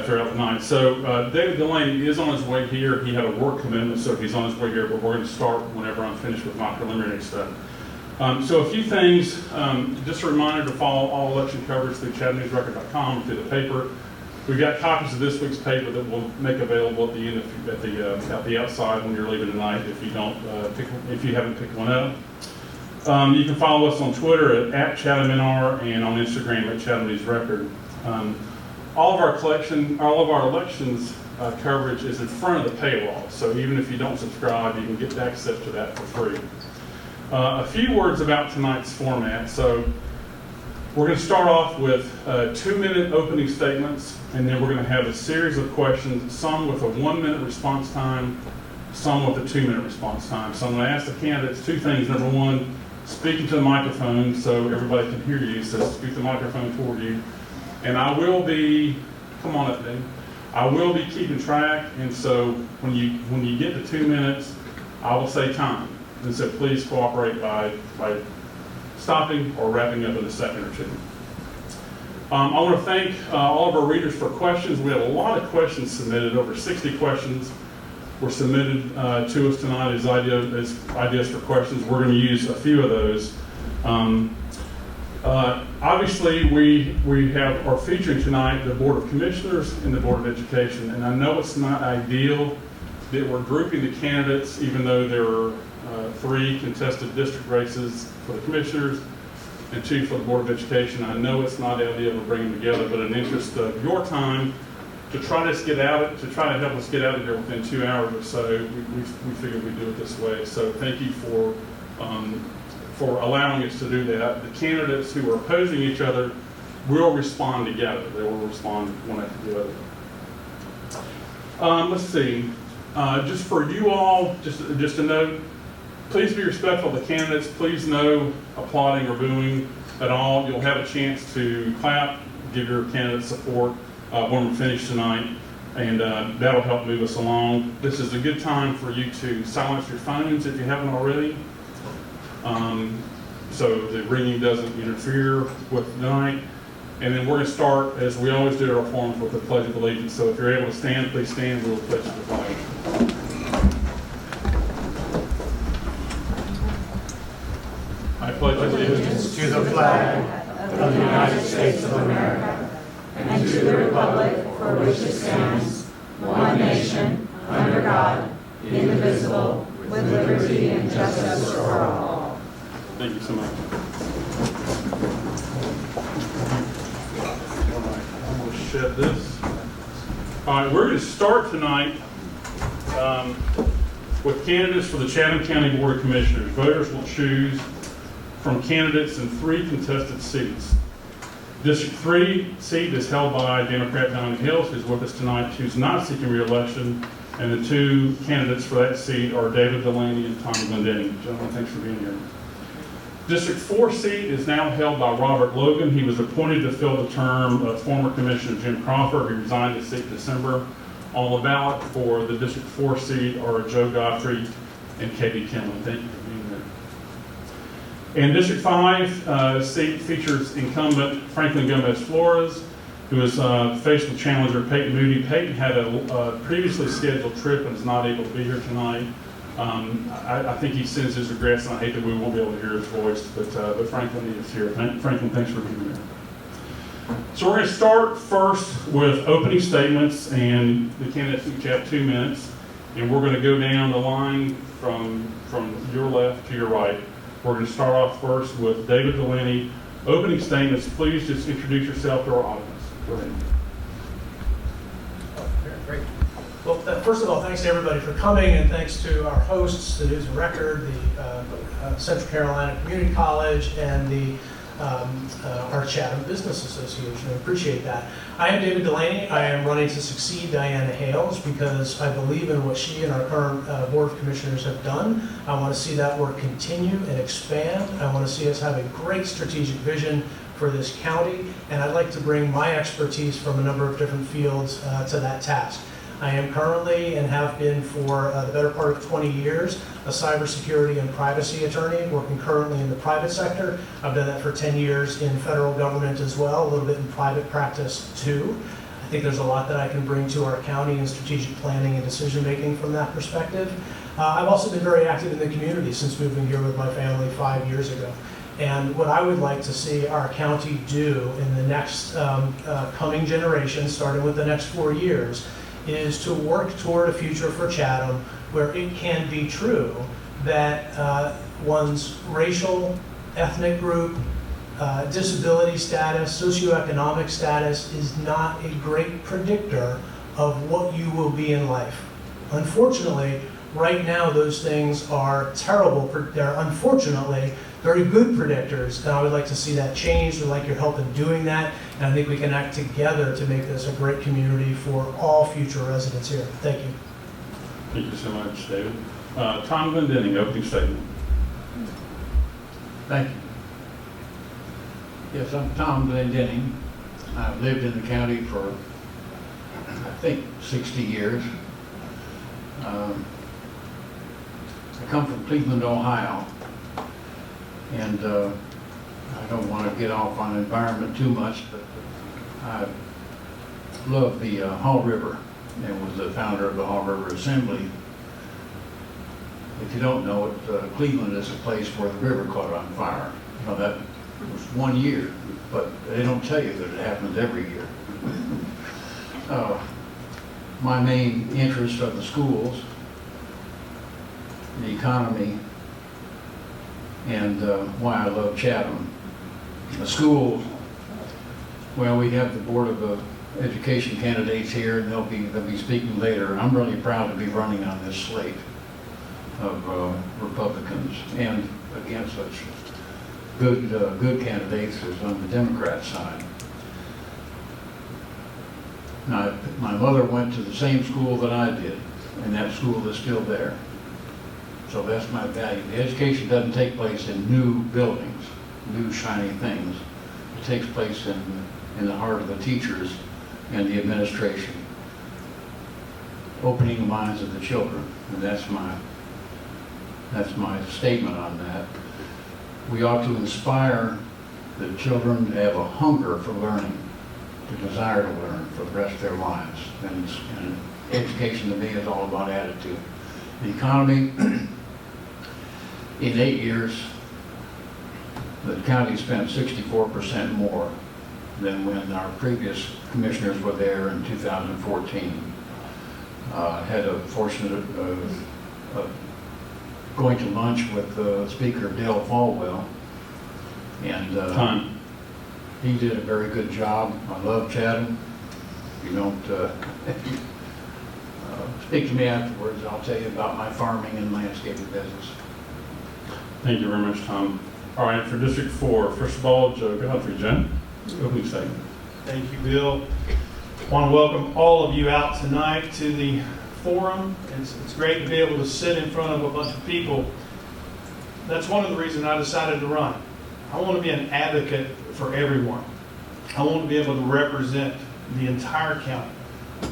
throughout the night. So David Delaney is on his way here. He had a work commitment, so he's on his way here, but we're going to start whenever I'm finished with my preliminary stuff. So a few things, just a reminder to follow all election coverage through chathamnewsrecord.com, through the paper. We've got copies of this week's paper that we'll make available at the end at the outside when you're leaving tonight. If you don't if you haven't picked one up, you can follow us on Twitter at ChathamNR and on Instagram at Chatham News Record. All of our elections coverage is in front of the paywall. So even if you don't subscribe, you can get access to that for free. A few words about tonight's format. So we're going to start off with 2-minute opening statements, and then we're going to have a series of questions, some with a 1-minute response time, some with a 2-minute response time. So I'm going to ask the candidates two things. Number one, speak into the microphone so everybody can hear you. So speak the microphone toward you. And I will be, come on up, Dave. I will be keeping track, and so when you get to 2 minutes, I will say time. And so please cooperate by stopping or wrapping up in a second or two. I want to thank all of our readers for questions. We have a lot of questions submitted. Over 60 questions were submitted to us tonight as ideas for questions. We're going to use a few of those. Obviously, we are featuring tonight the Board of Commissioners and the Board of Education, and I know it's not ideal that we're grouping the candidates, even though there are 3 contested district races for the commissioners and 2 for the Board of Education. I know it's not ideal to bring them together, but in the interest of your time, to try to help us get out of here within 2 hours or so, we figured we'd do it this way. So thank you for allowing us to do that. The candidates who are opposing each other will respond together. They will respond one after the other. Let's see. Just for you all, just a note, please be respectful of the candidates. Please no applauding or booing at all. You'll have a chance to clap, give your candidate support when we're finished tonight, and that'll help move us along. This is a good time for you to silence your phones if you haven't already, so the ringing doesn't interfere with the night. And then we're going to start, as we always do at our forums, with the Pledge of Allegiance. So if you're able to stand, please stand. We will pledge to the flag. I pledge allegiance to the flag of the United States of America and to the republic for which it stands, one nation, under God, indivisible, with liberty and justice for all. Thank you so much. I'm going to shed this. All right, we're going to start tonight with candidates for the Chatham County Board of Commissioners. Voters will choose from candidates in 3 contested seats. District 3 seat is held by Democrat Donnie Hills, who's with us tonight, who's not seeking re-election, and the 2 candidates for that seat are David Delaney and Tommy Glendenning. Gentlemen, thanks for being here. District 4 seat is now held by Robert Logan. He was appointed to fill the term of former Commissioner Jim Crawford, who resigned his seat in December. On the ballot for the District 4 seat are Joe Godfrey and Katie Kinlan. Thank you for being there. And District 5 seat features incumbent Franklin Gomez Flores, who is faced with challenger Peyton Moody. Peyton had a previously scheduled trip and is not able to be here tonight. I think he sends his regrets, and I hate that we won't be able to hear his voice, but Franklin is here. Franklin, thanks for being here. So we're going to start first with opening statements, and the candidates each have 2 minutes, and we're going to go down the line from your left to your right. We're going to start off first with David Delaney. Opening statements, please just introduce yourself to our audience. Go ahead. Great. Well, first of all, thanks to everybody for coming, and thanks to our hosts, the News and Record, the Central Carolina Community College, and our Chatham Business Association. I appreciate that. I am David Delaney. I am running to succeed Diana Hales because I believe in what she and our current Board of Commissioners have done. I want to see that work continue and expand. I want to see us have a great strategic vision for this county, and I'd like to bring my expertise from a number of different fields to that task. I am currently, and have been for the better part of 20 years, a cybersecurity and privacy attorney, working currently in the private sector. I've done that for 10 years in federal government as well, a little bit in private practice too. I think there's a lot that I can bring to our county in strategic planning and decision making from that perspective. I've also been very active in the community since moving here with my family 5 years ago. And what I would like to see our county do in the next coming generation, starting with the next 4 years, is to work toward a future for Chatham where it can be true that one's racial, ethnic group, disability status, socioeconomic status is not a great predictor of what you will be in life. Unfortunately, right now those things are terrible. They're unfortunately very good predictors, and I would like to see that changed. I'd like your help in doing that, and I think we can act together to make this a great community for all future residents here. Thank you. Thank you so much, David. Tom Glendenning, opening statement. Thank you. Yes, I'm Tom Glendenning. I've lived in the county for, I think, 60 years. I come from Cleveland, Ohio, and I don't want to get off on environment too much, but I love the Haw River and was the founder of the Haw River Assembly. If you don't know it, Cleveland is a place where the river caught on fire. Now that was 1 year, but they don't tell you that it happens every year. My main interests are the schools, the economy, and why I love Chatham. The schools, well, we have the Board of Education candidates here, and they'll be speaking later. I'm really proud to be running on this slate of Republicans and against such good candidates as on the Democrat side. Now, my mother went to the same school that I did, and that school is still there. So that's my value. The education doesn't take place in new buildings, new shiny things. It takes place in the heart of the teachers and the administration, opening the minds of the children, and that's my statement on that. We ought to inspire the children to have a hunger for learning, to desire to learn for the rest of their lives. And education to me is all about attitude. The economy, in 8 years, the county spent 64% more than when our previous commissioners were there in 2014. Had a fortunate of going to lunch with Speaker Dale Falwell, and he did a very good job. I love Chatham. If you don't speak to me afterwards, I'll tell you about my farming and landscaping business. Thank you very much, Tom. All right, for District 4, first of all, Joe Guthrie. Jen, opening statement. Thank you, Bill. I want to welcome all of you out tonight to the forum. It's great to be able to sit in front of a bunch of people. That's one of the reasons I decided to run. I want to be an advocate for everyone. I want to be able to represent the entire county,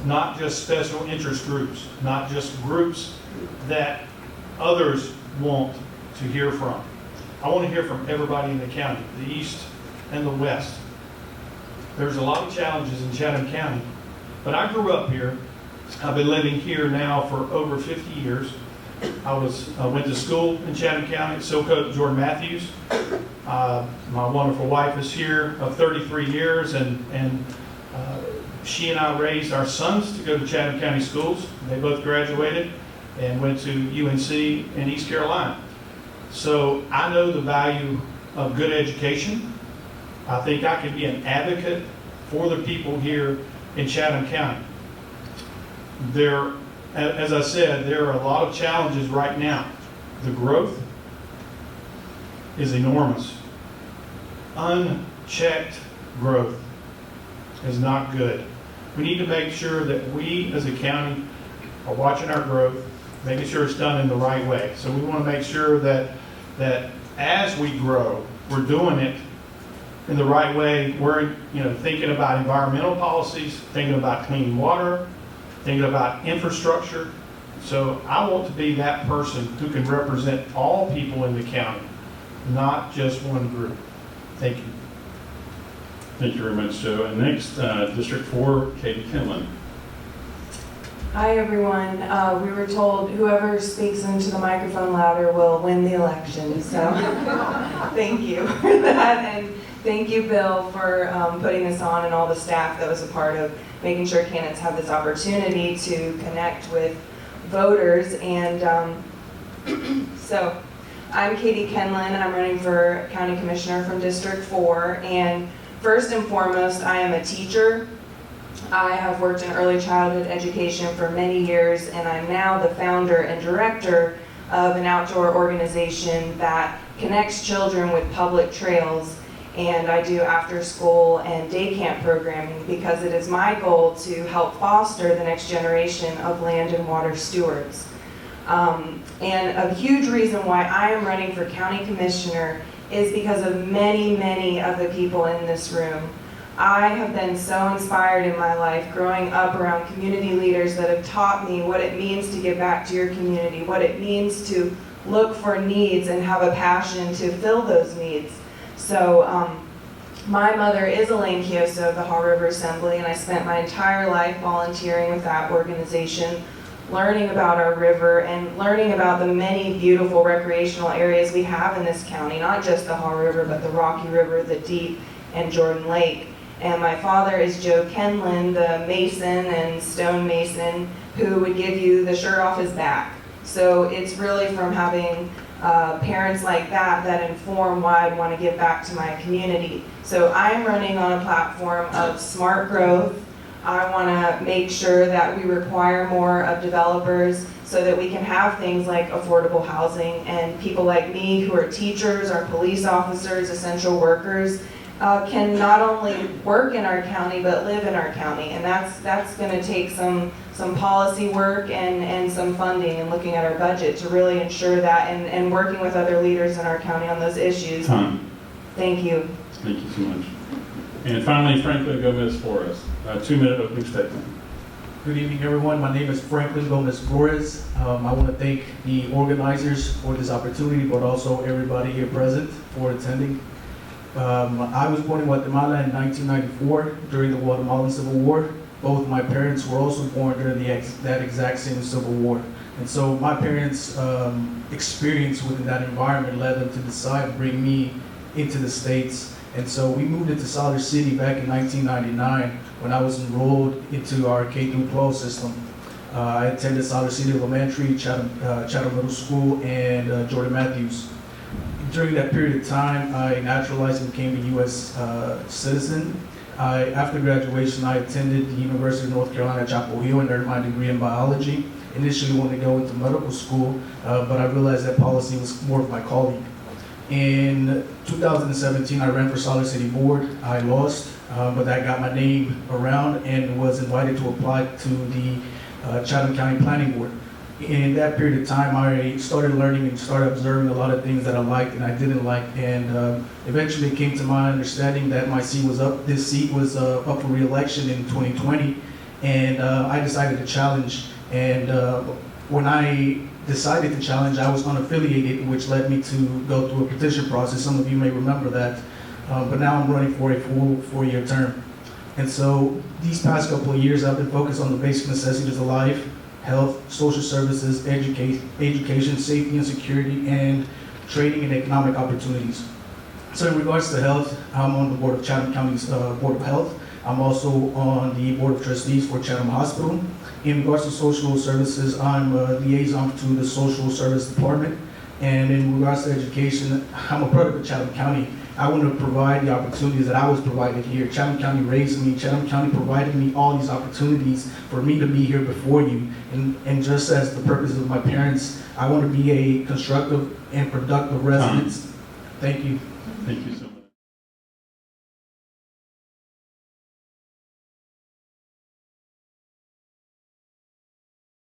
not just special interest groups, not just groups that others want to hear from. I want to hear from everybody in the county, the east and the west. There's a lot of challenges in Chatham County, but I grew up here. I've been living here now for over 50 years. I went to school in Chatham County, Silcote Jordan Matthews. My wonderful wife is here of 33 years, and she and I raised our sons to go to Chatham County schools. They both graduated and went to UNC in East Carolina. So I know the value of good education. I think I can be an advocate for the people here in Chatham County. As I said, there are a lot of challenges right now. The growth is enormous. Unchecked growth is not good. We need to make sure that we as a county are watching our growth, making sure it's done in the right way. So we want to make sure that as we grow, we're doing it in the right way. We're thinking about environmental policies, thinking about clean water, thinking about infrastructure. So I want to be that person who can represent all people in the county, not just one group. Thank you. Thank you very much, Joe. And next, District 4, Katie Kinlan. Hi, everyone. We were told whoever speaks into the microphone louder will win the election, so thank you for that. And thank you, Bill, for putting this on, and all the staff that was a part of making sure candidates have this opportunity to connect with voters. And so I'm Katie Kenlin. I'm running for County Commissioner from District 4. And first and foremost, I am a teacher. I have worked in early childhood education for many years, and I'm now the founder and director of an outdoor organization that connects children with public trails. And I do after school and day camp programming because it is my goal to help foster the next generation of land and water stewards. And a huge reason why I am running for county commissioner is because of many, many of the people in this room. I have been so inspired in my life growing up around community leaders that have taught me what it means to give back to your community, what it means to look for needs and have a passion to fill those needs. So my mother is Elaine Chioso of the Haw River Assembly, and I spent my entire life volunteering with that organization, learning about our river and learning about the many beautiful recreational areas we have in this county, not just the Haw River, but the Rocky River, the Deep, and Jordan Lake. And my father is Joe Kenlin, the mason and stonemason who would give you the shirt off his back. So it's really from having parents like that that inform why I'd want to give back to my community. So I'm running on a platform of smart growth. I want to make sure that we require more of developers so that we can have things like affordable housing, and people like me who are teachers, are police officers, essential workers, can not only work in our county but live in our county. And that's going to take some policy work and some funding and looking at our budget to really ensure that, and working with other leaders in our county on those issues. Time. Thank you. Thank you so much. And finally, Franklin Gomez Flores, 2-minute opening statement. Good evening, everyone. My name is Franklin Gomez Flores. I want to thank the organizers for this opportunity, but also everybody here present for attending. I was born in Guatemala in 1994 during the Guatemalan Civil War. Both my parents were also born during that exact same Civil War. And so my parents' experience within that environment led them to decide to bring me into the States. And so we moved into Solid City back in 1999 when I was enrolled into our K-12 system. I attended Solid City Elementary, Chatham Middle School, and Jordan Matthews. During that period of time, I naturalized and became a U.S. citizen. After graduation, I attended the University of North Carolina at Chapel Hill and earned my degree in biology. Initially wanted to go into medical school, but I realized that policy was more of my calling. In 2017, I ran for Solid City Board. I lost, but that got my name around and was invited to apply to the Chatham County Planning Board. In that period of time, I started learning and started observing a lot of things that I liked and I didn't like, and eventually it came to my understanding that my seat was up. This seat was up for re-election in 2020, and I decided to challenge. And when I decided to challenge, I was unaffiliated, which led me to go through a petition process. Some of you may remember that, but now I'm running for a full 4-year term. And so these past couple of years, I've been focused on the basic necessities of life: health, social services, education, safety and security, and training and economic opportunities. So in regards to health, I'm on the board of Chatham County's Board of Health. I'm also on the Board of Trustees for Chatham Hospital. In regards to social services, I'm a liaison to the Social Service Department. And in regards to education, I'm a product of Chatham County. I want to provide the opportunities that I was provided here. Chatham County raised me. Chatham County provided me all these opportunities for me to be here before you. And just as the purpose of my parents, I want to be a constructive and productive resident. Thank you. Thank you so much.